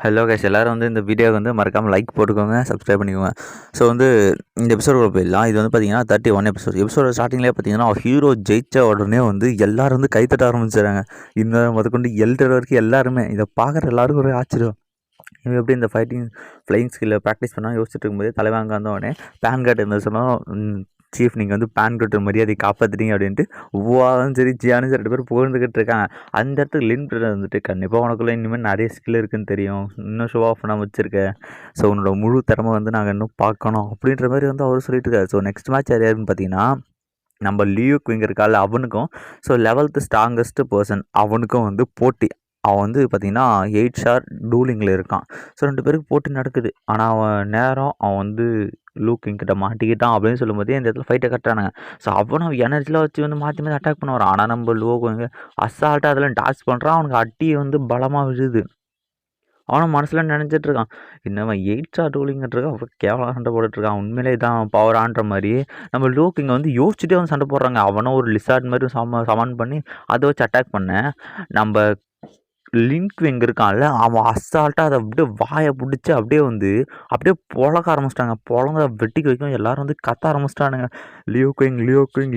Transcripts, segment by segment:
Hello guys, எல்லோரும் வந்து இந்த வீடியோவுக்கு வந்து மறக்காமல் லைக் போட்டுக்கோங்க, சப்ஸ்கிரைப் பண்ணிக்கோங்க. ஸோ வந்து இந்த எபிசோடுக்குள்ள போயிடலாம். இது வந்து பார்த்தீங்கன்னா 31 எபிசோடு ஸ்டார்டிங்லேயே பார்த்தீங்கன்னா ஹீரோ ஜெயிச்ச உடனே வந்து எல்லோரும் வந்து கைத்தட்ட ஆரம்பிச்சிடுறாங்க. இன்னும் முதற்கொண்டு எல்டர் வரைக்கும் எல்லாருமே இதை பார்க்குற எல்லாருக்கும் ஒரு ஆச்சரியம். இவன் எப்படி இந்த ஃப்ளையிங் ஸ்கில்லை ப்ராக்டிஸ் பண்ணால் யோசிச்சுட்டு இருக்கும்போது தலைவாங்க வந்தோடனே பேன் கார்டு இருந்த சொன்னால் சீஃப் நீங்கள் வந்து பேன் கார்டு மரியாதை காப்பாற்றுறீங்க அப்படின்ட்டு ஒவ்வாவும் சரி ஜியானும் சரி 2 பேர் புகழ்ந்துக்கிட்டு இருக்காங்க. அந்த இடத்துக்கு லின் பிரதர் வந்துட்டு கண்டிப்பாக உனக்குள்ளே இனிமேல் நிறைய ஸ்கில் இருக்குன்னு தெரியும், இன்னும் ஷோ ஆஃப் பண்ணாமல் வச்சுருக்கேன். ஸோ உன்னோட முழு திறமை வந்து நாங்கள் இன்னும் பார்க்கணும் அப்படின்ற மாதிரி வந்து அவர் சொல்லிட்டு இருக்காரு. ஸோ நெக்ஸ்ட் மேட்ச் யாருன்னு பார்த்தீங்கன்னா நம்ம லியூ குவிங் இருக்கால அவனுக்கும், ஸோ 11th ஸ்ட்ராங்கஸ்ட் பர்சன் அவனுக்கும் வந்து போட்டி. அவன் வந்து பார்த்திங்கன்னா 8 ஷார் டூலிங்கில் இருக்கான். ஸோ 2 பேருக்கு போட்டி நடக்குது. ஆனால் அவன் வந்து லூக்கிங் கிட்ட மாட்டிக்கிட்டான் அப்படின்னு சொல்லும்போதே இந்த இடத்துல ஃபைட்டை கட்டுறானுங்க. ஸோ அவனும் எனர்ஜிலாம் வச்சு வந்து மாற்றி மாற்றி அட்டாக் பண்ண வரான். ஆனால் நம்ம லூக்கு அசால்ட்டாக அதெல்லாம் டாச் பண்ணுறான். அவனுக்கு அடி வந்து பலமாக விழுது. அவனும் மனசில் நினச்சிட்டு இருக்கான், இன்னவன் 8 ஸ்டார் டூலிங்கிட்டுருக்கான், அவ்வளோ கேவலம் சண்டை போட்டுட்ருக்கான், உண்மையிலே இதான் பவரான்ற மாதிரி நம்ம லூக் இங்கே வந்து யோசிச்சுட்டே வந்து சண்டை போடுறாங்க. அவனும் ஒரு லிசார்ட் மாதிரி சமன் பண்ணி அதை வச்சு அட்டாக் பண்ண நம்ம லிங்க் எங்கே இருக்கான்ல அவன் அசால்ட்டாக அதை அப்படியே வாயை பிடிச்சி அப்படியே பொழக்க ஆரம்பிச்சிட்டாங்க. பொழங்க வெட்டிக்கு வைக்கும் எல்லாரும் வந்து கத்த ஆரம்பிச்சிட்டானுங்க. லியோ குயிங்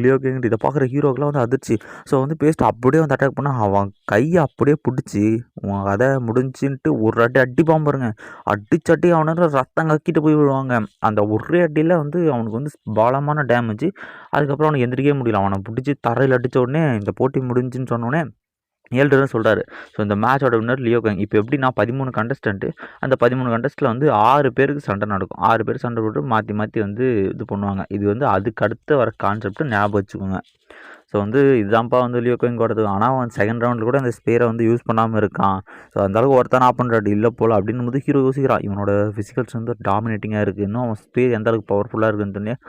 இதை பார்க்குற ஹீரோக்கெலாம் வந்து அதிர்ச்சி. ஸோ வந்து பேசிட்டு அப்படியே வந்து அட்டாக் பண்ணால் அவன் கையை அப்படியே பிடிச்சி உன் கதை முடிஞ்சுன்ட்டு ஒரு அடிப்பான் பாருங்க. அடிச்சட்டி அவனால ரத்தம் கக்கிட்டு போய் விடுவாங்க. அந்த ஒரே அடியில் வந்து அவனுக்கு வந்து பலமான டேமேஜ். அதுக்கப்புறம் அவனுக்கு எந்திரிக்கவே முடியல. அவனை பிடிச்சி தரையில் அடித்த உடனே இந்த போட்டி முடிஞ்சுன்னு சொன்னோடனே ஏழ்டர்னு சொல்கிறாரு. ஸோ இந்த மேட்சோட வின்னர் லியோ குயிங். இப்போ எப்படின்னா 13 கண்டஸ்டன்ட்டு, அந்த 13 கண்டஸ்ட்டில் வந்து 6 பேருக்கு சண்டை நடக்கும். 6 பேர் சண்டை போட்டு மாற்றி வந்து இது பண்ணுவாங்க. இது வந்து அதுக்கு அடுத்து வர கான்செப்ட் ஞாபகம் வச்சுக்கோங்க. ஸோ வந்து இதுதான்ப்பா வந்து லியோ குயிங் ஓடுறது. ஆனால் அவன் செகண்ட் ரவுண்டில் கூட அந்த ஸ்பேரை வந்து யூஸ் பண்ணாமல் இருக்கான். ஸோ அந்தளவுக்கு ஒருத்தன் ஆப் பண்ணுறாரு இல்லை போல் அப்படின்னு போது ஹீரோ யோசிக்கிறான். இவனோட ஃபிசிக்கல்ஸ் வந்து டாமினேட்டிங்காக இருக்குது, இன்னும் அவன் ஸ்பேர் எந்த அளவுக்கு பவர்ஃபுல்லாக இருக்குன்னு தெரியும்.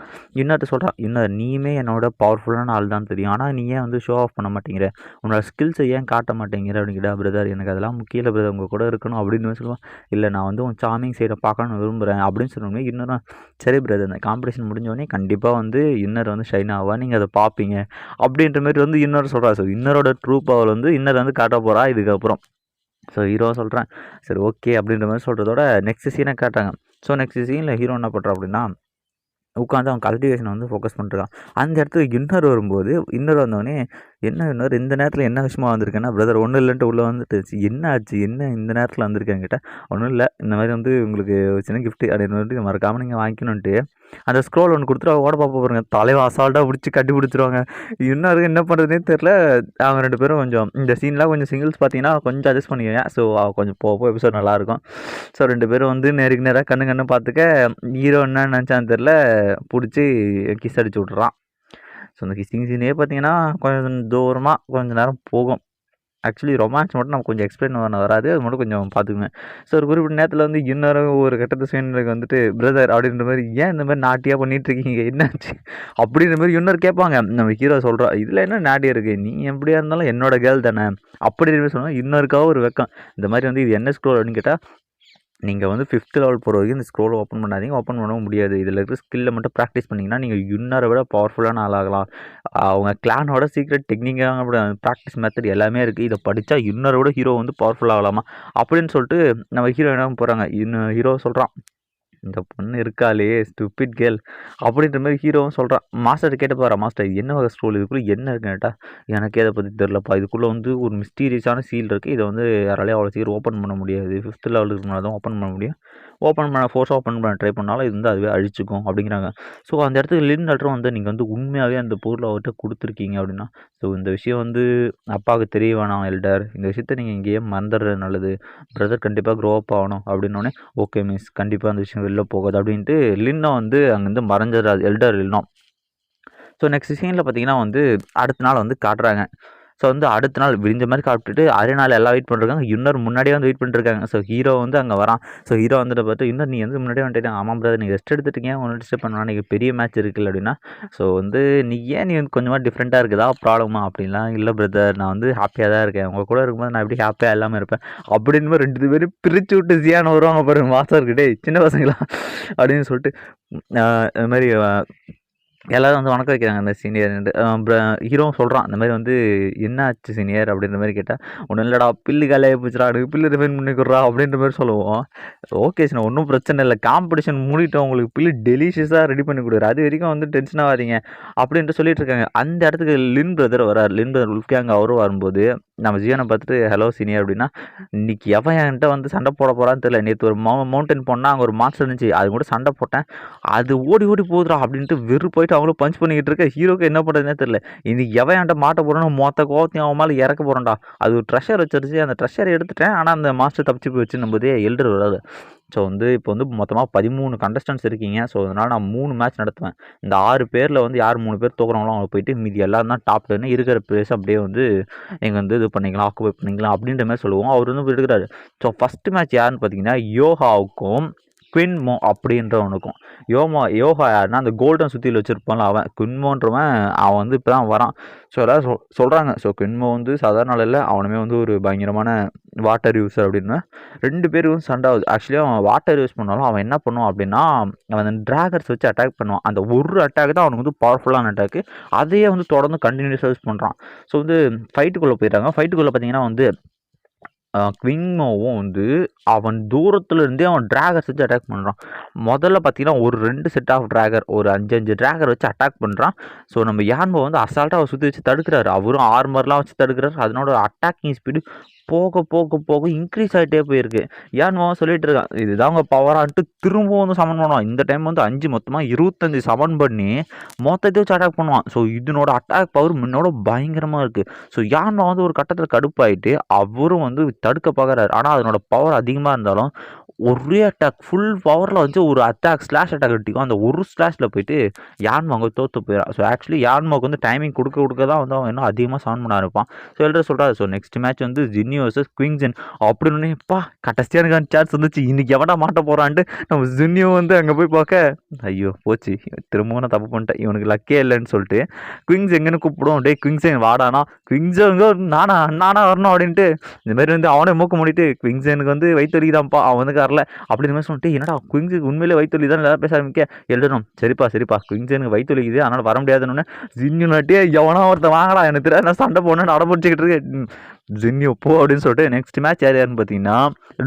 இன்னொரு சொல்கிறான், இன்னும் நீயுமே என்னோட பவர்ஃபுல்லான ஆள் தான் தெரியும், ஆனால் நீ ஏன் வந்து ஷோ ஆஃப் பண்ண மாட்டேங்கிற, உன்னோட ஸ்கில்ஸை ஏன் காட்ட மாட்டேங்கிற அப்படிங்கிட்ட. பிரதர் எனக்கு அதெல்லாம் முக்கியம் பிரதர், உங்கள் கூட இருக்கணும் அப்படின்னு சொல்லுவான். இல்லை நான் வந்து உன் சாமிங் சைடை பார்க்கணும்னு விரும்புகிறேன் அப்படின்னு சொன்னோடனே இன்னொரு சரி பிரதர் இந்த காம்படிஷன் முடிஞ்சோடனே கண்டிப்பாக வந்து இன்னர் வந்து ஷைன் ஆவா, நீங்கள் அதை பார்ப்பீங்க அப்படின்ற மாதிரி வந்து இன்னொரு சொல்கிறார். ஸோ இன்னரோட ட்ரூ பவர் வந்து இன்னர் வந்து காட்ட போகிறா இதுக்கப்புறம். ஸோ ஹீரோ சொல்கிறேன் சரி ஓகே அப்படின்ற மாதிரி சொல்கிறதோட நெக்ஸ்ட் சீனை காட்டாங்க. ஸோ நெக்ஸ்ட் சீனில் ஹீரோ என்ன பண்ணுறான் அப்படின்னா உட்காந்து அவன் கல்டிவேஷனை வந்து ஃபோக்கஸ் பண்ணிருக்கான். அந்த இடத்துக்கு இன்னர் வரும்போது இன்னர் வந்தோடனே இன்னர் இந்த நேரத்தில் என்ன விஷயமா வந்திருக்கேன்னா பிரதர் ஒன்றும் இல்லைன்ட்டு உள்ளே வந்துட்டு என்ன ஆச்சு, என்ன இந்த நேரத்தில் வந்திருக்கேன் கிட்ட. ஒன்றும் இல்லை, இந்த மாதிரி வந்து உங்களுக்கு சின்ன கிஃப்ட்டு அப்படின்னு வந்து மறக்காமல் நீங்கள் வாங்கிக்கணுன்ட்டு அந்த ஸ்க்ரோல் ஒன்று கொடுத்துட்டு ஓட பார்ப்ப பாருங்க. தலைவன் அசால்ட்டாக பிடிச்சி கட்டி பிடிச்சிருவாங்க. இன்னும் என்ன பண்ணுறதுனே தெரில. அவங்க 2 பேரும் கொஞ்சம் இந்த சீன்லாம் கொஞ்சம் சிங்கிள்ஸ் பார்த்தீங்கன்னா கொஞ்சம் அட்ஜஸ்ட் பண்ணிக்கோங்க. ஸோ கொஞ்சம் போக எபிசோட் நல்லாயிருக்கும். ஸோ 2 பேரும் வந்து நேருக்கு நேராக கண்ணு பார்த்துக்க ஹீரோ என்ன நினச்சான்னு தெரில பிடிச்சி கிஸ் அடிச்சு விட்றான். ஸோ அந்த கிஸ்ஸிங் சீனே பார்த்தீங்கன்னா கொஞ்சம் தூரமாக கொஞ்சம் நேரம் போகும். ஆக்சுவலி ரொமான்ஸ் மட்டும் நம்ம கொஞ்சம் எக்ஸ்பிளைன் பண்ண வராது, அது மட்டும் கொஞ்சம் பார்த்துக்குங்க. ஸோ ஒரு குறிப்பிட்ட நேரத்தில் வந்து இன்னொரு ஒரு கட்டத்து சீனுக்கு வந்துட்டு பிரதர் அப்படின்ற மாதிரி ஏன் இந்த மாதிரி நாட்டியாக பண்ணிகிட்ருக்கீங்க என்னாச்சு அப்படின்ற மாதிரி இன்னொரு கேட்பாங்க. நம்ம ஹீரோ சொல்கிறோம் இதில் என்ன நாட்டியாக இருக்குது, நீ எப்படியா இருந்தாலும் என்னோட கேர்ள் தானே அப்படின்ற சொன்னால் இன்னொருக்காக ஒரு வெக்கம். இந்த மாதிரி வந்து இது என்ன ஸ்க்ரோல் அப்படின்னு கேட்டால் நீங்கள் வந்து 5th லெவல் போகிற வரைக்கும் இந்த ஸ்க்ரோலை ஓப்பன் பண்ணாதீங்க, ஓப்பன் பண்ணவும் முடியாது. இதில் இருக்கிற ஸ்கில்லை மட்டும் ப்ராக்டிஸ் பண்ணிங்கன்னா நீங்கள் இன்னரை விட பவர்ஃபுல்லான ஆளாகலாம். அவங்க கிளானோட சீக்ரெட் டெக்னிக்காக ப்ராக்டிஸ் மெத்தட் எல்லாமே இருக்குது. இதை படித்தா இன்னரை விட ஹீரோ வந்து பவர்ஃபுல் ஆகலாமா அப்படின்னு சொல்லிட்டு நம்ம ஹீரோ என்ன போகிறாங்க. இன்னும் ஹீரோ சொல்கிறான் இந்த பொண்ணு இருக்காளே ஸ்டூபிட் கேர்ள் அப்படின்ற மாதிரி ஹீரோவும் சொல்கிறான். மாஸ்டர் கேட்டு போகிறா, மாஸ்டர் என்ன வகை ஸ்க்ரோல் இதுக்குள்ளே என்ன இருக்குன்னு கேட்டால் எனக்கே அதை பற்றி தெரிலப்பா, இதுக்குள்ளே வந்து ஒரு மிஸ்டீரியஸான சீல் இருக்குது, இதை வந்து யாராலையும் அவ்வளோ சீக்கிரம் ஓப்பன் பண்ண முடியாது, 5th லெவலுக்கு மேலே தான் ஓப்பன் பண்ண முடியும், ஓப்பன் பண்ண ஃபோர்ஸாக ஓப்பன் பண்ண ட்ரை பண்ணாலும் இது வந்து அதுவே அழிச்சிக்கும் அப்படிங்கிறாங்க. ஸோ அந்த இடத்துக்கு லின் லெட்டரும் வந்து நீங்கள் வந்து உண்மையாகவே அந்த பொருளை அவர்கிட்ட கொடுத்துருக்கீங்க அப்படின்னா, ஸோ இந்த விஷயம் வந்து அப்பாவுக்கு தெரிய வேணாம் எல்டர், இந்த விஷயத்த நீங்கள் இங்கேயே மறந்துடுறது நல்லது, பிரதர் கண்டிப்பாக க்ரோ அப் ஆகணும் அப்படின்னோடனே ஓகே மிஸ் கண்டிப்பாக அந்த விஷயம் வெளில போகாது அப்படின்ட்டு லின்னோ வந்து அங்கேருந்து மறைஞ்சிடாது எல்டர் லின்னோ. ஸோ நெக்ஸ்ட் சீனில் பார்த்தீங்கன்னா வந்து அடுத்த நாள் வந்து காட்டுறாங்க. ஸோ வந்து அடுத்த நாள் விடிஞ்ச மாதிரி காப்பிட்டு நாள் எல்லாம் வெயிட் பண்ணிருக்காங்க. இன்னொரு முன்னாடியே வந்து வெயிட் பண்ணிருக்காங்க. ஸோ ஹீரோ வந்து அங்கே வரான். ஸோ ஹீரோ வந்துட்டு பார்த்து இன்னும் நீ வந்து முன்னாடியே வந்துட்டு ஆமாம் பிரதர் நீங்கள் ரெஸ்ட் எடுத்துட்டீங்க, ஒன்று டிஸ்டர்ப் பண்ணலாம், நீங்கள் பெரிய மேட்ச் இருக்குல்ல அப்படின்னா. ஸோ வந்து நீ வந்து கொஞ்சமாக டிஃப்ரெண்ட்டாக இருக்குதா ப்ராப்ளமா அப்படின்லாம் இல்லை பிரதர், நான் வந்து ஹாப்பியாக தான் இருக்கேன், உங்கள் கூட இருக்கும்போது நான் எப்படி ஹாப்பியாக இல்லாமல் இருப்பேன் அப்படின்னு 2 பேரும் பிரித்து விட்டு ஜியான் வருவாங்க பாருங்க மாஸ்டர்கிட்டே சின்ன பசங்களா அப்படின்னு சொல்லிட்டு இது மாதிரி எல்லாரும் வந்து வணக்கம் வைக்கிறாங்க அந்த சீனியர். ஹீரோவும் சொல்கிறான் இந்த மாதிரி வந்து என்ன ஆச்சு சீனியர் அப்படின்ற மாதிரி கேட்டால், ஒன்றும் இல்லைடா பில்லு காலியாக போச்சுடா, எனக்கு பில்லு ரிஃபைன் பண்ணி கொடுறா அப்படின்ற மாதிரி சொல்லுவோம். ஓகே சார், ஒன்றும் பிரச்சனை இல்லை, காம்படிஷன் மூடிட்டோம், உங்களுக்கு பில்லு டெலிஷியஸாக ரெடி பண்ணி கொடுக்குற, அது வரைக்கும் வந்து டென்ஷன் ஆகாதீங்க அப்படின்ட்டு சொல்லிட்டு இருக்காங்க. அந்த இடத்துக்கு லின் பிரதர் வரார். லின் பிரதர் உல்ஃப்கேங் அவரும் வரும்போது நம்ம ஜியோனை பார்த்துட்டு ஹலோ சீனியர் அப்படின்னா, இன்னைக்கு எவன் என்கிட்ட வந்து சண்டை போட போகிறான்னு தெரியல, நேற்று ஒரு மவுண்டன் போனால் அங்கே ஒரு மாஸ்டர் இருந்துச்சு, அது கூட சண்டை போட்டேன், அது ஓடி ஓடி போகுதுடா அப்படின்ட்டு வெறு போயிட்டு அவங்களும் பஞ்ச் பண்ணிக்கிட்டு இருக்க. ஹீரோக்கு என்ன பண்ணுறதுனே தெரியல, இன்னைக்கு எவன் என்கிட்ட மாட்ட போகிறோன்னு மொத்த கோவத்தையும் அவன் மேலே இறக்க போகிறேன்டா, அது ஒரு ட்ரெஷர் வச்சிருச்சு, அந்த ட்ரெஷரை எடுத்துட்டேன், ஆனால் அந்த மாஸ்டர் தப்பிச்சு போயிடுச்சு நம்போதே எல்டர் வராது. ஸோ வந்து இப்போ வந்து மொத்தமாக 13 கண்டஸ்டன்ஸ் இருக்கீங்க. ஸோ அதனால் நான் 3 மேட்ச் நடத்துவேன். இந்த 6 பேரில் வந்து யார் 3 பேர் தோக்குறாங்களோ அவங்க போயிட்டு மீதி எல்லாரும் தான் டாப் 10 இருக்கிற பிளேஸ் அப்படியே வந்து நீங்கள் வந்து இது பண்ணிக்கலாம், ஆக்குபை பண்ணிக்கலாம் அப்படின்ற மாதிரி சொல்லுவோம். அவர் வந்து எடுக்கிறாரு. ஸோ ஃபஸ்ட்டு மேட்ச் யாருன்னு பார்த்தீங்கன்னா யோகாவுக்கும் குவின்மோ அப்படின்றவனுக்கும். யோகா யாருன்னா அந்த கோல்டன் சுற்றியில் வச்சுருப்பான்ல அவன், குவின்மோன்றவன் அவன் வந்து இப்போ தான் வரான். ஸோ எல்லோரும் சொல்கிறாங்க, ஸோ குவின்மோ வந்து சாதாரண ஆள் இல்லை, அவனுமே வந்து ஒரு பயங்கரமான வாட்டர் யூஸர் அப்படின்னு. 2 பேருக்கும் சண்டை ஆகுது. ஆக்சுவலி அவன் வாட்டர் யூஸ் பண்ணாலும் அவன் என்ன பண்ணுவான் அப்படின்னா, அவன் அந்த டிராகர்ஸ் வச்சு அட்டாக் பண்ணுவான். அந்த ஒரு அட்டாக் தான் அவனுக்கு வந்து பவர்ஃபுல்லான அட்டாக்கு. அதையே வந்து தொடர்ந்து கண்டினியூஸாக யூஸ் பண்ணுறான். ஸோ வந்து ஃபைட்டுக்குள்ளே போயிட்டாங்க. ஃபைட்டுக்குள்ளே பார்த்தீங்கன்னா வந்து குவின்மோவும் வந்து அவன் தூரத்துல இருந்தே அவன் டிராகர்ஸ் வச்சு அட்டாக் பண்ணுறான். முதல்ல பார்த்தீங்கன்னா ஒரு 2 செட் ஆஃப் டிராகர், ஒரு 5 டிராகர் வச்சு அட்டாக் பண்ணுறான். ஸோ நம்ம யான்மோ வந்து அசால்ட்டாக அவர் சுற்றி வச்சு தடுக்கிறாரு. அவரும் ஆர்மர்லாம் வச்சு தடுக்கிறாரு. அதனோட அட்டாக்கிங் ஸ்பீடு போக போக போக இன்க்ரீஸ் ஆகிட்டே போயிருக்கு. யான்மோவும் சொல்லிட்டு இருக்கான், இதுதான் உங்கள் பவரான்ட்டு திரும்பவும் வந்து சமன் பண்ணுவான். இந்த டைம் வந்து 5 மொத்தமாக 25 சமன் பண்ணி மொத்தத்தையும் வச்சு அட்டாக் பண்ணுவான். ஸோ இதனோட அட்டாக் பவர் முன்னோட பயங்கரமாக இருக்குது. ஸோ யான்மா வந்து ஒரு கட்டத்தில் கடுப்பாயிட்டு அவரும் வந்து தடுக்க பார்க்குறாரு. ஆனால் அதனோட பவர் அதிகமாக இருந்தாலும் ஒரே அட்டாக் ஃபுல் பவரில் வந்து ஒரு அட்டாக் ஸ்லாஷ் அட்டாக் அடிக்கும். அந்த ஒரு ஸ்லாஷில் போயிட்டு யான்மா அங்கே தோற்று போயிடான். ஸோ ஆக்சுவலி யான்மாவுக்கு வந்து டைமிங் கொடுக்க தான் வந்து அவன் இன்னும் அதிகமாக சவுண்ட் பண்ண இருப்பான். ஸோ எல்லோரும் சொல்கிறாரு, ஸோ நெக்ஸ்ட் மேட்ச் வந்து ஜின்னி வர்சஸ் குவிங்ஜன் அப்படின்னு. பா கடைசியாக எனக்கு சான்ஸ் வந்துச்சு, இன்றைக்கி எவடா மாட்ட போகிறான்ட்டு நம்ம ஜின்னியும் வந்து அங்கே போய் பார்க்க, ஐயோ போச்சு திரும்பவும் நான் தப்பு பண்ணிட்டேன், இவனுக்கு லக்கே இல்லைன்னு சொல்லிட்டு குவிங்ஸ் எங்கன்னு கூப்பிடுவோம், டே குவிங்ஸன் வாடானா, குவிங்ஸங்க நானா வரணும் அப்படின்ட்டு இந்த மாதிரி வந்து அவனே மூக்க முடிட்டு, குவிங்ஸனுக்கு வந்து வயிற்றுலிதான்ப்பா அவன் வந்து வரல அப்படின்ற மாதிரி சொல்லிட்டு, என்னடா குவிங்ஸுக்கு உண்மையிலே வயிற்றுலி தான் எல்லாரும் பேச ஆரம்பிக்க. எழுதணும், சரிப்பா குவிங்ஸனுக்கு வயிற்றுலிக்குது அதனால் வர முடியாதுன்னு ஜின்னு நாட்டியே எவனா ஒருத்தன் வாங்கடா எனக்கு தெரியாது, நான் சண்டை போனேன்னு அடம்பிடிச்சிக்கிட்டு இருக்கேன், ஜின்னியோ போ அப்படின்னு சொல்லிட்டு நெக்ஸ்ட் மேட்ச் யாருன்னு பார்த்தீங்கன்னா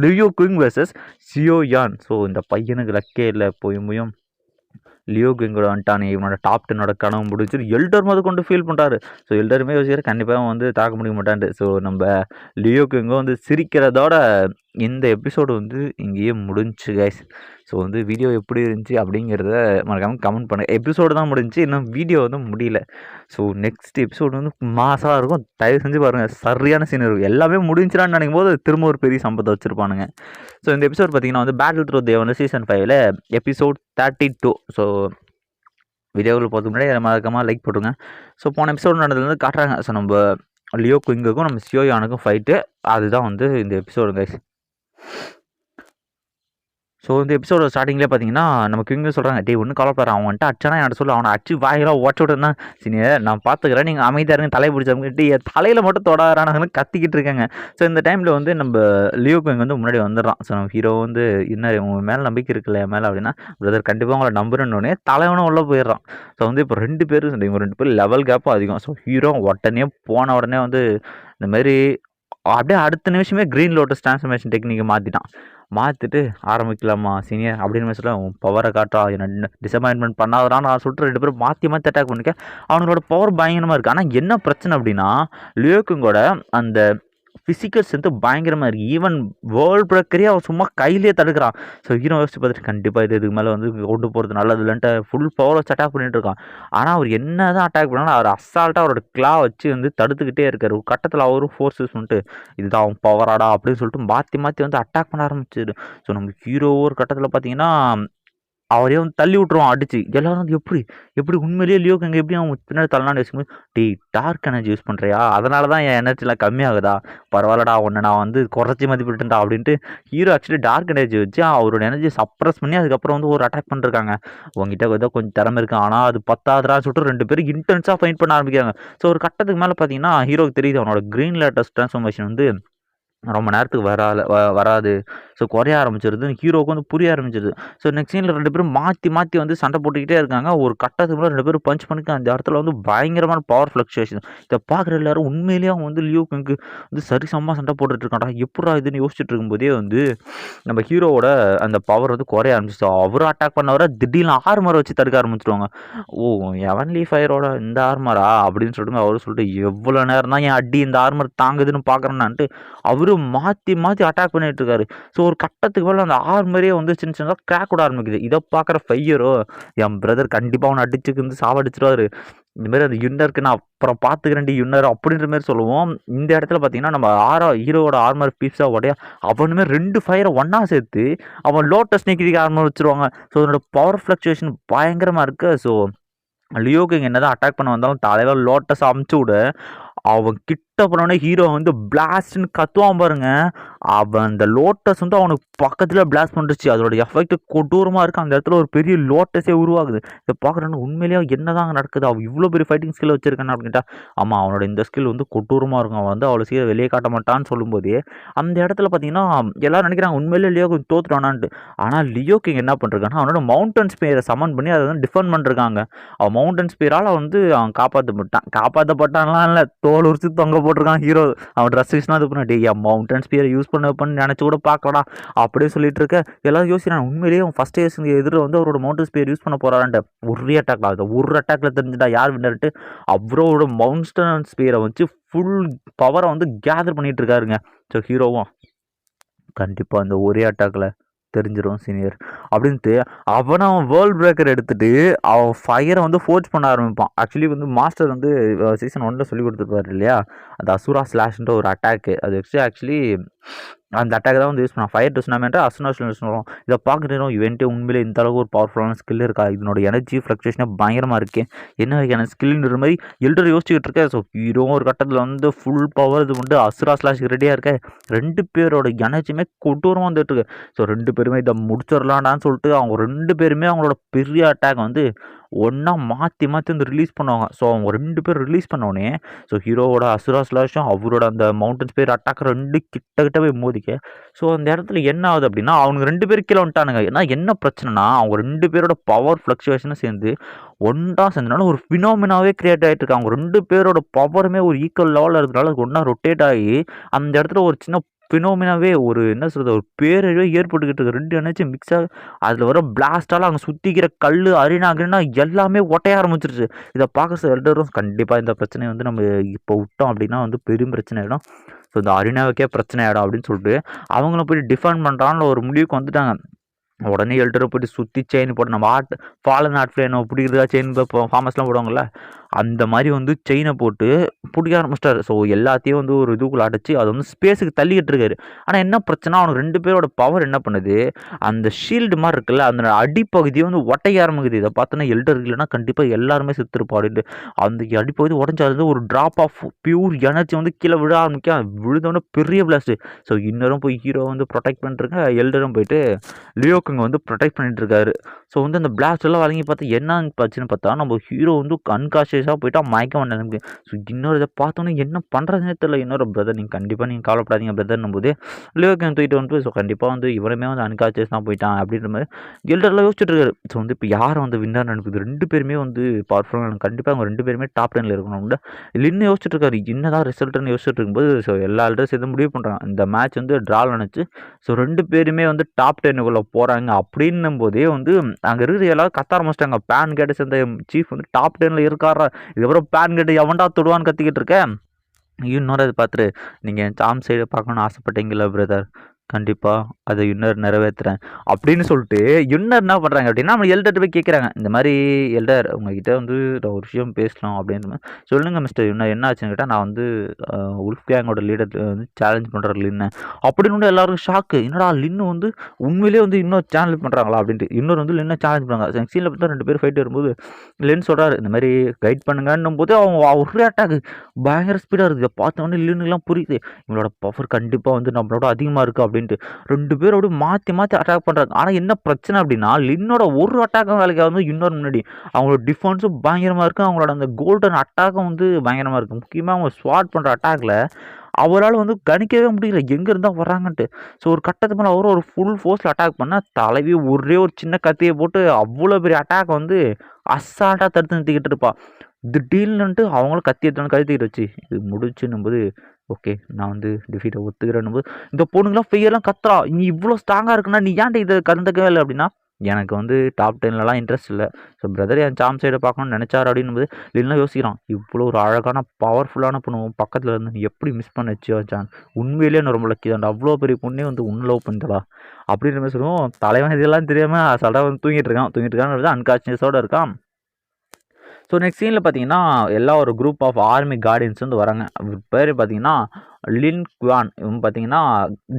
லியோ குவிங் வர்சஸ் சியோ யான். ஸோ இந்த பையனுக்கு லக்கே இல்லை, போயும் லியோ குவிங்கோட வந்துட்டானே, இவனோட டாப் 10 கனவு முடிச்சு எல்டர் முதல் கொண்டு ஃபீல் பண்ணுறாரு. ஸோ எல்டருமே யோசிக்கிற கண்டிப்பாக வந்து தாக்க முடிய மாட்டான்ட்டு. ஸோ நம்ம லியோ குவிங்கோ வந்து சிரிக்கிறதோட இந்த எபிசோடு வந்து இங்கேயே முடிஞ்சு கைஸ். ஸோ வந்து வீடியோ எப்படி இருந்துச்சு அப்படிங்கிறத மறக்காமல் கமெண்ட் பண்ணுங்கள். எபிசோடு தான் முடிஞ்சு, இன்னும் வீடியோ வந்து முடியல. ஸோ நெக்ஸ்ட் எபிசோடு வந்து மாசாக இருக்கும், தயவு செஞ்சு பாருங்கள், சரியான சீன் இருக்கும். எல்லாமே முடிஞ்சிடான்னு நினைக்கும் போது திரும்ப ஒரு பெரிய சம்பவத்தை வச்சுருப்பானுங்க. ஸோ இந்த எபிசோட் பார்த்தீங்கன்னா வந்து பேட்டில் த்ரூ தேவ் வந்து சீசன் 5ல் எபிசோட் 32. ஸோ வீடியோவில் பார்த்துக்கு முன்னாடி மறக்காமல் லைக் போட்டுருங்க. ஸோ போன எபிசோடு நடந்தது வந்து காட்டுறாங்க. ஸோ நம்ம லியோ குவிங்குக்கும் நம்ம சியோ யானுக்கும் ஃபைட்டு, அதுதான் வந்து இந்த எபிசோடு கைஸ். ஸோ இந்த எபிசோட ஸ்டார்டிங்லேயே பார்த்தீங்கன்னா நம்ம கிங்கு சொல்கிறாங்க, டே ஒன்றும் கவலைப்படுறான், அவன் வந்துட்டு அச்சானா என்கிட்ட சொல்லு, அவனை அச்சு வாயிலாம் ஓட்ட விட்டுருந்தான் சீனியர், நான் பார்த்துக்கிறேன், நீங்கள் அமைதியாக இருங்க, தலையை பிடிச்சாங்கிட்டு என் தலையில் மட்டும் தொடாரானு கத்திக்கிட்டு இருக்காங்க. ஸோ இந்த டைமில் வந்து நம்ம லியோ கிங் வந்து முன்னாடி வந்துடுறான். ஸோ நம்ம ஹீரோ வந்து என்ன உங்கள் மேலே நம்பிக்கை இருக்குல்ல என் மேலே அப்படின்னா, பிரதர் கண்டிப்பாக உங்களை நம்புறேன்னொடனே தலைவனும் உள்ளே போயிடுறான். ஸோ வந்து இப்போ 2 பேரும் இவங்க 2 பேர் லெவல் கேப்பும் அதிகம். ஸோ ஹீரோ உடனே போன உடனே வந்து இந்த மாதிரி அப்படியே அடுத்த நிமிஷமே க்ரீன் லோட்டஸ் ட்ரான்ஸ்ஃபர்மேஷன் டெக்னிக்கை மாற்றிட்டு ஆரம்பிக்கலாமா சீனியர் அப்படின்னு சொல்ல, உன் பவரை காட்டா, என்ன டிசப்பாயின்மெண்ட் பண்ணாதான் நான் சொல்லிட்டு 2 பேரும் மாற்றி அட்டாக் பண்ணிக்க. அவங்களோட பவர் பயங்கரமாக இருக்குது. ஆனால் என்ன பிரச்சனை அப்படின்னா லியோக்குங்கோட அந்த ஃபிசிக்கல் ஸ்ட்ரென்த்து பயங்கரமாக இருக்குது. ஈவன் வேர்ல்டு பிரேக்கரே அவன் சும்மா கையிலே தடுக்கிறான். ஸோ ஹீரோ யோசிச்சு பார்த்துட்டு கண்டிப்பாக இதுக்கு மேலே வந்து கொண்டு போகிறது நல்லது இல்லைன்ட்டு ஃபுல் பவர் வச்சு அட்டாக் பண்ணிட்டு இருக்கான். ஆனால் அவர் என்ன தான் அட்டாக் பண்ணாலும் அவர் அசால்ட்டாக அவரோட கிளா வச்சு வந்து தடுத்துக்கிட்டே இருக்கார். ஒரு கட்டத்தில் அவரும் ஃபோர்ஸ் யூஸ் பண்ணிட்டு இதுதான் அவன் பவராடா அப்படின்னு சொல்லிட்டு மாற்றி வந்து அட்டாக் பண்ண ஆரம்பிச்சிரு. ஸோ நம்ம ஹீரோ ஒரு கட்டத்தில் பார்த்தீங்கன்னா அவரே வந்து தள்ளி விட்ருவான் அடிச்சு. எல்லாரும் வந்து எப்படி உண்மையிலேயே லியோக்கு எங்கே எப்படி அவன் பின்னாடி தள்ளலான்னு யோசிக்கும்போது, டார்க் எனர்ஜி யூஸ் பண்ணுறியா, அதனால தான் என் எனர்ஜிலாம் கம்மியாகுதா, பரவாயில்லடா உன்னை நான் வந்து குறைச்சி மதிப்பிட்டுட்டா அப்படின்ட்டு ஹீரோ ஆக்சுவலி டார்க் எனர்ஜி வச்சு அவரோட எனர்ஜி சப்ரஸ் பண்ணி அதுக்கப்புறம் வந்து ஒரு அட்டாக் பண்ணிருக்காங்க. உங்ககிட்ட ஏதோ கொஞ்சம் திறமை இருக்குது, ஆனால் அது 10ஆவதுரா சொல்லிட்டு 2 பேரும் இன்டென்ஸாக ஃபைட் பண்ண ஆரம்பிக்கிறாங்க. ஸோ ஒரு கட்டத்துக்கு மேலே பார்த்தீங்கன்னா ஹீரோக்கு தெரியுது அவனோட க்ரீன் லேட்டஸ்ட் ட்ரான்ஸ்ஃபர்மேஷன் வந்து ரொம்ப நேரத்துக்கு வராது. ஸோ குறைய ஆரம்பிச்சிருது. ஹீரோவுக்கு வந்து புரிய ஆரம்பிச்சிருது. ஸோ நெக்ஸ்ட் சீன்ல 2 பேரும் மாத்தி மாத்தி வந்து சண்டை போட்டுக்கிட்டே இருக்காங்க. ஒரு கட்டத்துக்கு மேல 2 பேரும் பஞ்ச் பண்ணிக்க அந்த இடத்துல வந்து பயங்கரமான பவர் ஃப்ளக்சுவேஷன். இத பார்க்குற எல்லாரும் உண்மையிலேயே அவன் வந்து லியூ கங்கு வந்து சரிசமமா சண்டை போட்டுட்டு இருக்கான்டா. எப்புட்றா இதுன்னு யோசிச்சுட்டு இருக்கும்போதே வந்து நம்ம ஹீரோவோட அந்த பவர் வந்து குறைய ஆரம்பிச்சுச்சு. அவரு அட்டாக் பண்ணவர திடீர்னு ஆர்மர் வச்சு தடுக்க ஆரம்பிச்சுருவாங்க. ஓ! ஹெவன்லி ஃபயரோட இந்த ஆர்மரா? அப்படின்னு சொல்லிட்டு அவரு சொல்லிட்டு எவ்வளோ நேரம் தான் என் அடி இந்த ஆர்மர் தாங்குதுன்னு பார்க்குறேன்னான்ட்டு அவரு மாத்தி மாத்தி அட்டாக் பண்ணிட்டு இருக்காரு. ஸோ ஒரு கட்டத்துக்கு மேல அந்த ஆர்மரே வந்து சின்ன சின்னதா கிராக் விட ஆரம்பிக்குது. இத பார்க்குற ஃபையரோ என் பிரதர் கண்டிப்பா அவன அடிச்சு வந்து சாவடிச்சுருவாரு. இந்த மாரி அந்த யுன்னருக்கு நான் அப்புறம் பார்த்துக்கிறேன்டி யுன்னர் அப்படின்ற மாரி சொல்லுவோம். இந்த இடத்துல பார்த்தீங்கன்னா, நம்ம ஹீரோவோட ஆர்மர் பீஸா உடைய அவனுமே 2 ஃபயர ஒண்ணா சேர்த்து அவன் லோட்டஸ் நெக்ரிக்கு ஆர்மர் வச்சுருவாங்க. ஸோ அதனோட பவர் ஃப்ளக்சுவேஷன் பயங்கரமா இருக்கு. ஸோ லியோ கிங் என்னதான் அட்டாக் பண்ண வந்தாலும் தலைவர் லோட்டஸ் அமுச்சு விட அவன் கிட்ட போனோடனே ஹீரோ வந்து பிளாஸ்ட்னு கத்துவான் பாருங்க. அவன் அந்த லோட்டஸ் வந்து அவனுக்கு பக்கத்துல பிளாஸ்ட் பண்ணிருச்சு. அதோட எஃபெக்ட் கொடூரமா இருக்கு. அந்த இடத்துல ஒரு பெரிய லோட்டஸே உருவாகுது. இதை பார்க்குறேன்னு உண்மையிலேயே என்னதான் நடக்குது, அவன் இவ்வளோ பெரிய ஃபைட்டிங் ஸ்கில் வச்சிருக்கான்னு அப்படின்னு கேட்டா, ஆமா அவனோட இந்த ஸ்கில் வந்து கொடூரமா இருக்கும். அவன் வந்து அவ்வளோ சீக்கிரம் வெளியே காட்ட மாட்டான்னு சொல்லும்போதே அந்த இடத்துல பார்த்தீங்கன்னா எல்லாரும் நினைக்கிறாங்க உண்மையிலேயே லியோ கிங் தோத்துட்டானான்ட்டு. ஆனால் லியோ கிங் என்ன பண்ணிருக்கான்னா அவனோட மவுண்டன் ஸ்பேரை சமன் பண்ணி அதை வந்து டிஃபெண்ட் பண்ணிருக்காங்க. அவன் மவுண்டன் ஸ்பீரால் வந்து அவன் காப்பாற்றப்பட்டான்லாம் இல்லை, தோல் உரிச்சு தொங்க போட்டிருக்கான் ஹீரோ. அவன் ட்ரெஸ் விஷயம் இது பண்ணி என் மவுண்டன் ஸ்பீரை யூஸ் பண்ண நினச்சி கூட பார்க்கலடா அப்படியே சொல்லிட்டு இருக்க. எல்லாரும் யோசிக்கிறான் உண்மையிலேயே அவன் ஃபர்ஸ்ட் எதிர வந்து அவரோட மவுண்டன் ஸ்பீர் யூஸ் பண்ண போறான்ட்டு. ஒரே அட்டாக்ல ஆகுது. ஒரு அட்டாக்ல தெரிஞ்சுட்டா யார் வின்னர்ட்டு அவரோட மவுண்டன் ஸ்பீரை வச்சு ஃபுல் பவரை வந்து கேதர் பண்ணிட்டு இருக்காருங்க. ஸோ ஹீரோவும் கண்டிப்பாக அந்த ஒரே அட்டாக்ல தெரிஞ்சிடும் சீனியர் அப்படின்ட்டு அவன் வேர்ல்ட் பிரேக்கர் எடுத்துட்டு அவன் ஃபயரை வந்து ஃபோர்ஸ் பண்ண ஆரம்பிப்பான். ஆக்சுவலி வந்து மாஸ்டர் வந்து சீசன் 1 சொல்லி கொடுத்துருப்பாரு இல்லையா, அந்த அசுரா ஸ்லாஷ்ன்ற ஒரு அட்டாக்கு. அது ஆக்சுவலி அந்த அட்டாக் தான் வந்து யூஸ் பண்ணான். ஃபயர் டு சுனாமின்ற அசுனாஷன் யூஸ் பண்ணுவோம். இதை பார்க்குறோம் இவன்ட்டே உண்மையிலே இந்த அளவுக்கு ஒரு பவர்ஃபுல்லான ஸ்கில் இருக்கா, இதனோட எனர்ஜி ஃப்ளக்சுவேஷனே பயங்கரமாக இருக்கேன், என்ன வகையான ஸ்கில்ன்ற மாதிரி எல்டர் யோசிச்சுக்கிட்டு இருக்கேன். ஸோ ஹீரோ ஒரு கட்டத்தில் வந்து ஃபுல் பவர் இது வந்து அசுரா ஸ்லாஷ் ரெடியாக இருக்க. 2 பேரோட எனர்ஜியுமே கொடூரமாக வந்துட்டு இருக்கு. ஸோ 2 பேருமே இதை முடிச்சிடலான்னு சொல்லிட்டு அவங்க 2 பேருமே அவங்களோட பெரிய அட்டாக் வந்து ஒன்றா மாற்றி மாற்றி வந்து ரிலீஸ் பண்ணுவாங்க. ஸோ அவங்க 2 பேர் ரிலீஸ் பண்ணோடனே ஸோ ஹீரோவோட அசுரா ஸ்லாஷும் அவரோட அந்த மவுண்டன் ஸ்பேர் அட்டாக் 2 கிட்ட போய் மோதிக்க. ஸோ அந்த இடத்துல என்ன ஆகுது அப்படின்னா அவனுக்கு 2 பேர் கீழே வந்துட்டானுங்க. ஏன்னா என்ன பிரச்சனைனா அவங்க 2 பேரோட பவர் ஃப்ளக்சுவேஷனும் சேர்ந்து ஒன்றா சேர்ந்தனால ஒரு ஃபினோமினாவே கிரியேட் ஆகிட்டு இருக்கு. அவங்க 2 பேரோட பவருமே ஒரு ஈக்குவல் லெவலில் இருக்கிறனால ஒன்றா ரொட்டேட் ஆகி அந்த இடத்துல ஒரு சின்ன ஃபினோமினாவே ஒரு என்ன சொல்கிறது ஒரு பேரழிவே ஏற்பட்டுக்கிட்டு இருக்கு. 2 எனர்ஜி மிக்ஸ் ஆகி அதில் வர பிளாஸ்டால் அங்கே சுற்றிக்கிற கல் அரினா எல்லாமே ஒட்டைய ஆரம்பிச்சிருச்சு. இதை பார்க்க எல்டரும் கண்டிப்பாக இந்த பிரச்சனையை வந்து நம்ம இப்போ விட்டோம் அப்படின்னா வந்து பெரும் பிரச்சனை ஆகிடும். ஸோ இந்த அரினாவுக்கே பிரச்சனை ஆகிடும் அப்படின்னு சொல்லிட்டு அவங்களும் போய் டிஃபெண்ட் பண்ணுறான்னு ஒரு முடிவுக்கு வந்துட்டாங்க. உடனே எல்டரை போய்ட்டு சுற்றி செயின் போட்டு நம்ம ஃபாலன் ஆர்ட் நம்ம பிடிக்கிறதா செயின் ஃபார்மஸ்லாம் போடுவாங்கள்ல அந்த மாதிரி வந்து செயினை போட்டு பிடிக்க ஆரம்பிச்சிட்டாரு. ஸோ எல்லாத்தையும் வந்து ஒரு இதுக்குள்ள அடைச்சி அதை வந்து ஸ்பேஸுக்கு தள்ளிக்கிட்டு இருக்காரு. ஆனால் என்ன பிரச்சனை அவனுக்கு 2 பேரோட பவர் என்ன பண்ணுது, அந்த ஷீல்டு மாதிரி இருக்குல்ல அந்த அடிப்பகுதியை வந்து ஒட்டைய ஆரம்பிக்குது. இதை பார்த்தோன்னா எல்டர் இல்லைன்னா கண்டிப்பாக எல்லாருமே செத்துருப்பா அப்படின்ட்டு அந்த அடிப்பகுதி உடஞ்சாது ஒரு ட்ராப் ஆஃப் பியூர் எனர்ஜி வந்து கீழே விழ ஆரம்பிக்க விழுந்தோடனே பெரிய பிளாஸ்ட். ஸோ இன்னரும் போய் ஹீரோ வந்து ப்ரொடெக்ட் பண்ணிட்டுருங்க, எல்டரும் போயிட்டு லியோ கிங் வந்து ப்ரொடெக்ட் பண்ணிட்டு இருக்காரு. ஸோ வந்து அந்த பிளாஸ்ட் எல்லாம் வழங்கி பார்த்து என்னன்னு பார்த்துன்னு பார்த்தா நம்ம ஹீரோ வந்து அன்கான்ஷியஸாக போயிட்டா மயக்கம் பண்ண எனக்கு. ஸோ இன்னொரு இதை பார்த்தோன்னே என்ன பண்ணுறதுனே தெரியல. இன்னொரு பிரதர் நீங்கள் கவலைப்படாதீங்க பிரதர்னும் போது லியோ கிங் தூக்கிட்டு வந்து ஸோ கண்டிப்பாக வந்து இவருமே வந்து அன்கான்ஷியஸ் தான் போயிட்டான் அப்படின்ற மாதிரி எல்டர்லாம் யோசிச்சுட்டு இருக்காரு. ஸோ வந்து இப்போ யார் வந்து வின்னர் அனுப்புது 2 பேருமே வந்து பவர்ஃபுல்லாக கண்டிப்பாக அவங்க 2 பேருமே டாப் 10ல் இருக்கணும். இன்னும் யோசிச்சுட்டு இருக்காரு என்னதான் ரிசல்ட்னு யோசிச்சுட்டு இருக்கும்போது ஸோ எல்லா எல்டர்ஸ் எதுவும் முடிவு பண்ணுறாங்க இந்த மேட்ச் வந்து ட்ரால் நினச்சி. ஸோ 2 பேருமே வந்து டாப் 10க்குள்ளே போகிறாங்க அப்படின்னும் போதே வந்து அங்கே இருக்கிற எல்லாரும் கத்த ஆரம்பிச்சிட்டாங்க. பேன் கேட்டு சேர்ந்த சீஃப் வந்து டாப் 10ல் இருக்காரா, இதுக்கப்புறம் பேன் கேட்டு எவன்டா தொடுவான்னு கத்திக்கிட்டு இருக்கேன். இன்னொரு அதை பார்த்துட்டு நீங்கள் டாம் சைடு பார்க்கணுன்னு ஆசைப்பட்டீங்களா பிரதர், கண்டிப்பாக அதை யுன்னர் நிறைவேற்றுறேன் அப்படின்னு சொல்லிட்டு யுன்னர் என்ன பண்ணுறாங்க அப்படின்னா நம்ம எல்டர்கிட்ட போய் கேட்குறாங்க. இந்த மாதிரி எல்டர் உங்ககிட்ட வந்து ஒரு விஷயம் பேசலாம் அப்படின்ற மாதிரி சொல்லுங்கள் மிஸ்டர் யுன்னர் என்ன ஆச்சுன்னு கேட்டால் நான் வந்து உல்ஃப் கேங்கோட லீடர் வந்து சேலஞ்ச் பண்ணுற லின்னு அப்படின்னு எல்லாருக்கும் ஷாக்கு. என்னடா லின்னு வந்து உண்மையிலே வந்து இன்னும் சேலஞ்ச் பண்ணுறாங்களா அப்படின்ட்டு இன்னொரு வந்து லின்னை சேலஞ்ச் பண்ணுறாங்க. சீனில் பார்த்தா 2 பேர் ஃபைட் வரும்போது லின் சொல்கிறாரு இந்த மாதிரி கைட் பண்ணுங்கன்னும் போது அவங்க ஒரே அட்டாக்கு பயங்கர ஸ்பீடாக இருக்குது. இதை பார்த்தோன்னே லின்னுலாம் புரியுது இவங்களோட பவர் கண்டிப்பாக வந்து நம்மளோட அதிகமாக இருக்குது அப்படின்ட்டு 2 பேர் அப்படியே மாற்றி மாற்றி அட்டாக் பண்ணுறாங்க. ஆனால் என்ன பிரச்சனை அப்படின்னா லின்னோட ஒரு அட்டாக்கும் வேலைக்கு வந்து இன்னொரு முன்னாடி அவங்களோட டிஃபென்ஸும் பயங்கரமாக இருக்குது, அவங்களோட அந்த கோல்டன் அட்டாக்கும் வந்து பயங்கரமாக இருக்குது. முக்கியமாக அவங்க ஸ்வாட் பண்ணுற அட்டாக்ல அவரால் வந்து கணிக்கவே முடியல எங்கே இருந்தால் வர்றாங்கன்ட்டு. ஸோ ஒரு கட்டத்துக்கு மேலே அவரும் ஒரு ஃபுல் ஃபோர்ஸில் அட்டாக் பண்ணால் தலைவி ஒரே ஒரு சின்ன கத்தியை போட்டு அவ்வளோ பெரிய அட்டாக் வந்து அசால்ட்டாக தடுத்து நிறுத்திக்கிட்டு இருப்பா. திடீர்னுட்டு அவங்களும் கத்தி எடுத்தாலும் கழுத்திக்கிட்டு வச்சு இது முடிச்சுன்னும்போது ஓகே நான் வந்து டிஃபீட்டை ஒத்துக்கிறேன்னும் போது இந்த பொண்ணுங்களாம் ஃபெயர்லாம் கத்துறா, நீ இவ்வளோ ஸ்ட்ராங்காக இருக்குன்னா நீ ஏன்ட்டு இதை கலந்துக்கவே இல்லை அப்படின்னா, எனக்கு வந்து டாப் 10லலாம் இன்ட்ரெஸ்ட் இல்லை. ஸோ பிரதர் என் சாம் சைடை பார்க்கணும்னு நினச்சாரு அப்படின்னும்போது இல்லைன்னா யோசிக்கிறான், இவ்வளோ ஒரு அழகான பவர்ஃபுல்லான பொண்ணு பக்கத்தில் இருந்து நீ எப்படி மிஸ் பண்ண வச்சியோ சான், உண்மையிலேயே நான் ரொம்ப லக்கி தான்டா, அவ்வளோ பெரிய பொண்ணே வந்து உன்னை லவ் பண்ணிட்டா அப்படின்ற மாதிரி சொல்லுவோம். தலைவன் இதெல்லாம் தெரியாமல் அசால்ட்டாக வந்து தூங்கிட்டு இருக்கான்னு அன்கான்ஷியஸோடு இருக்கான். ஸோ நெக்ஸ்ட் சீனில் பார்த்தீங்கன்னா எல்லா ஒரு குரூப் ஆஃப் ஆர்மி கார்டியன்ஸ் வந்து வராங்க. அவர் பேர் பார்த்தீங்கன்னா லின் குவான். இவங்க பார்த்தீங்கன்னா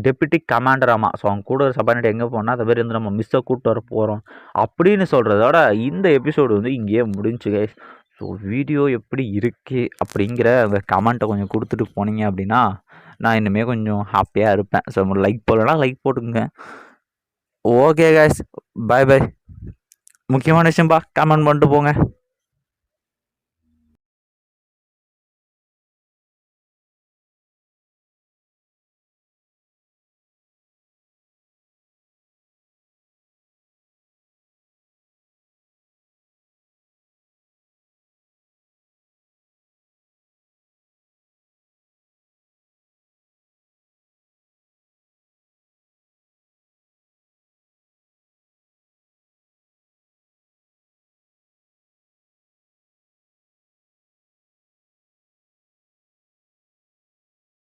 டெப்யூட்டி கமாண்டர். ஆமாம். ஸோ அவங்க கூட ஒரு சபார்டினேட் எங்கே போனால் அந்த பேர் வந்து நம்ம மிஸ்ஸை கூப்பிட்டு வர போகிறோம் அப்படின்னு சொல்கிறதோட இந்த எபிசோடு வந்து இங்கேயே முடிஞ்சு கைஸ். ஸோ வீடியோ எப்படி இருக்குது அப்படிங்கிற அந்த கமெண்ட்டை கொஞ்சம் கொடுத்துட்டு போனீங்க அப்படின்னா நான் இன்னுமே கொஞ்சம் ஹாப்பியாக இருப்பேன். ஸோ லைக் போடலன்னா லைக் போட்டுக்குங்க. Okay guys, bye bye. முக்கியமான விஷயம்பா, கமெண்ட் பண்ணிட்டு போங்க.